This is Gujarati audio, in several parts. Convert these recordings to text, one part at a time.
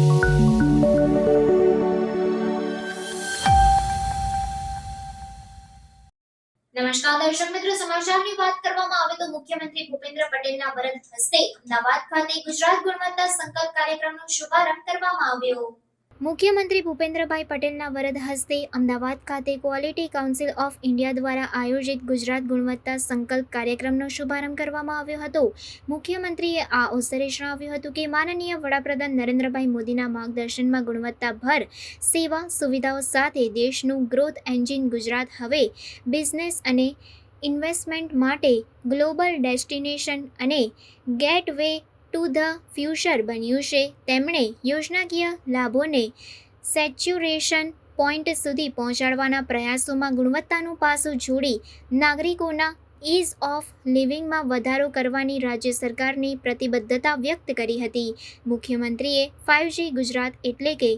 નમસ્કાર દર્શક મિત્રો, સમાચારની વાત કરવામાં આવે તો મુખ્યમંત્રી ભૂપેન્દ્ર પટેલના વરદ હસ્તે અમદાવાદ ખાતે ગુજરાત ગુણવત્તા સંકલ્પ કાર્યક્રમનો શુભારંભ કરવામાં આવ્યો। મુખ્યમંત્રી ભૂપેન્દ્રભાઈ પટેલના વરદ હસ્તે અમદાવાદ ખાતે ક્વોલિટી કાઉન્સિલ ઓફ ઇન્ડિયા દ્વારા આયોજિત ગુજરાત ગુણવત્તા સંકલ્પ કાર્યક્રમનો શુભારંભ કરવામાં આવ્યો હતો। મુખ્યમંત્રીએ આ અવસરે જણાવ્યું હતું કે માનનીય વડાપ્રધાન નરેન્દ્રભાઈ મોદીના માર્ગદર્શનમાં ગુણવત્તાભર સેવા સુવિધાઓ સાથે દેશનું ગ્રોથ એન્જિન ગુજરાત હવે બિઝનેસ અને ઇન્વેસ્ટમેન્ટ માટે ગ્લોબલ ડેસ્ટિનેશન અને ગેટવે ટુ ધ ફ્યુચર બન્યું છે। તેમણે યોજનાકીય લાભોને સેચ્યુરેશન પોઈન્ટ સુધી પહોંચાડવાના પ્રયાસોમાં ગુણવત્તાનું પાસું જોડી નાગરિકોના ઇઝ ઓફ લિવિંગમાં વધારો કરવાની રાજ્ય સરકારની પ્રતિબદ્ધતા વ્યક્ત કરી હતી। મુખ્યમંત્રીએ 5G ગુજરાત એટલે કે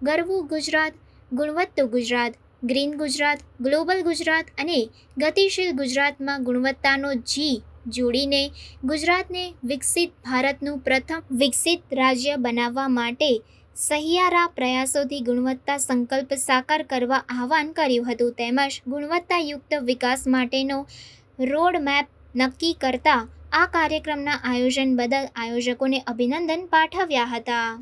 ગરવું ગુજરાત, ગુણવત્તું ગુજરાત, ગ્રીન ગુજરાત, ગ્લોબલ ગુજરાત અને ગતિશીલ ગુજરાતમાં ગુણવત્તાનો જી જોડીને ગુજરાતને વિકસિત ભારતનું પ્રથમ વિકસિત રાજ્ય બનાવવા માટે સહિયારા પ્રયાસોથી ગુણવત્તા સંકલ્પ સાકાર કરવા આહ્વાન કર્યું હતું તેમજ ગુણવત્તાયુક્ત વિકાસ માટેનો રોડમેપ નક્કી કરતા આ કાર્યક્રમના આયોજન બદલ આયોજકોને અભિનંદન પાઠવ્યા હતા।